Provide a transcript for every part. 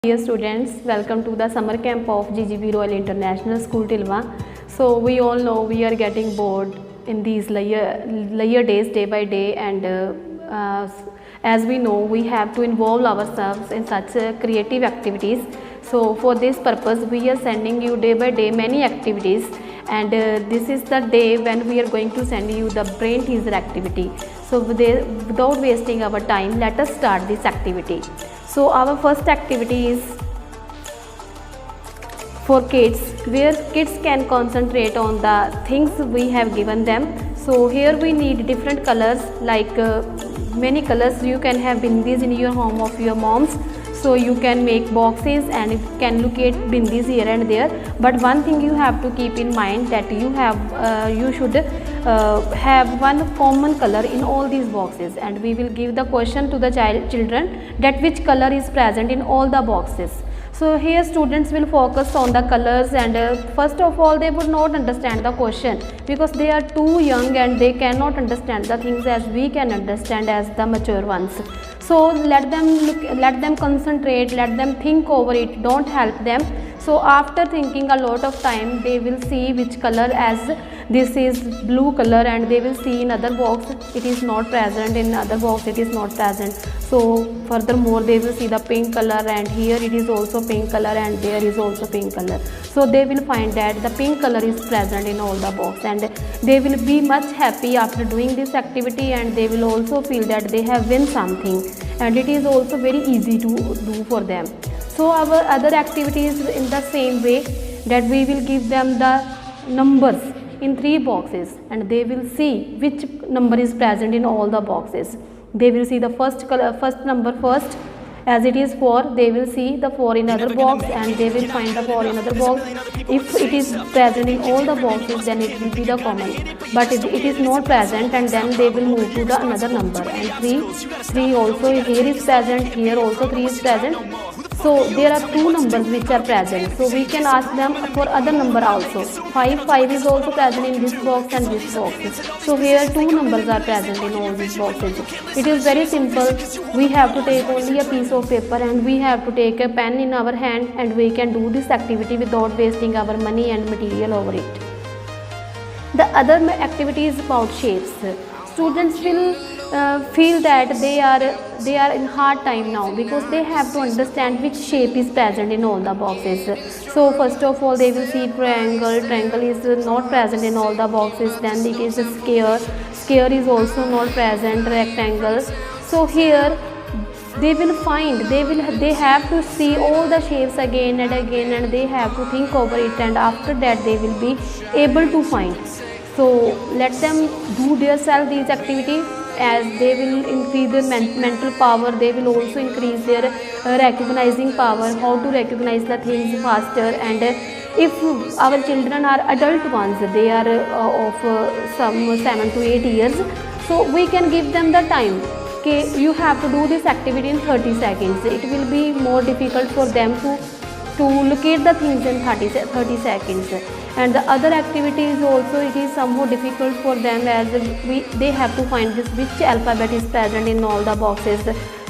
Dear students, welcome to the summer camp of GGB Royal International School Tilwa. So we all know we are getting bored in these layer days day by day, and as we know we have to involve ourselves in such creative activities. So for this purpose we are sending you day by day many activities, and this is the day when we are going to send you the brain teaser activity. So without wasting our time, let us start this activity. So our first activity is for kids, where kids can concentrate on the things we have given them. So here we need different colors, like many colors. You can have bindis in your home of your moms, so you can make boxes and you can locate bindis here and there. But one thing you have to keep in mind, that you should have one common color in all these boxes, and we will give the question to the children that which color is present in all the boxes. So here students will focus on the colors, and first of all they would not understand the question because they are too young and they cannot understand the things as we can understand as the mature ones. So let them concentrate, let them think over it, don't help them. So after thinking a lot of time, they will see which color, as this is blue color, and they will see in other box it is not present, in other box it is not present. So furthermore they will see the pink color, and here it is also pink color, and there is also pink color. So they will find that the pink color is present in all the box, and they will be much happy after doing this activity, and they will also feel that they have win something, and it is also very easy to do for them. So our other activities in the same way, that we will give them the numbers in 3 boxes, and they will see which number is present in all the boxes. They will see the first number first, as it is 4. They will see the 4 in other box, and they will find the 4 in other box. If it is present in all the boxes, then it will be the common, but it is not present, and then they will move to the another number. And 3 also here is present, here also 3 is present. So there are 2 numbers which are present, so we can ask them for other number also. 5 is also present in this box and this box. So here 2 numbers are present in all these boxes. It is very simple. We have to take only a piece of paper, and we have to take a pen in our hand, and we can do this activity without wasting our money and material over it. The other activity is about shapes. Students will feel that they are in hard time now, because they have to understand which shape is present in all the boxes. So first of all they will see triangle is not present in all the boxes. Then it is a square is also not present, rectangle. So here they will find, they have to see all the shapes again and again, and they have to think over it, and after that they will be able to find. So let them do themselves these activities, as they will increase their mental power. They will also increase their recognizing power, how to recognize the things faster. And if our children are adult ones, they are of some 7 to 8 years, so we can give them the time. Okay, you have to do this activity in 30 seconds. It will be more difficult for them to locate the things in 30 seconds. And the other activity is also, it is somewhat difficult for them, as they have to find which alphabet is present in all the boxes.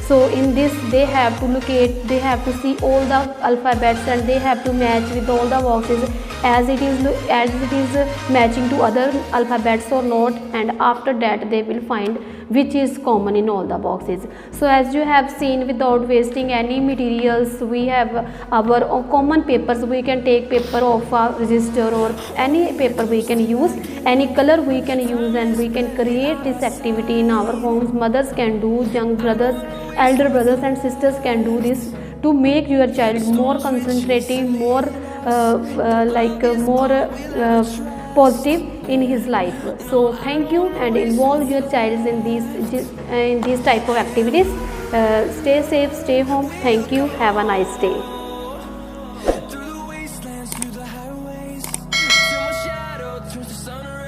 So in this they have to locate, they have to see all the alphabets, and they have to match with all the boxes as it is matching to other alphabets or not, and after that they will find which is common in all the boxes. So as you have seen, without wasting any materials, we have our common papers. We can take paper of a register, or any paper we can use, any color we can use, and we can create this activity in our homes. Mothers can do, young brothers, elder brothers and sisters can do this, to make your child more concentrating, more positive in his life. So thank you, and involve your child in these type of activities. Stay safe, stay home. Thank you. Have a nice day. Through the wastelands, through the highways, till my shadow turns to sun.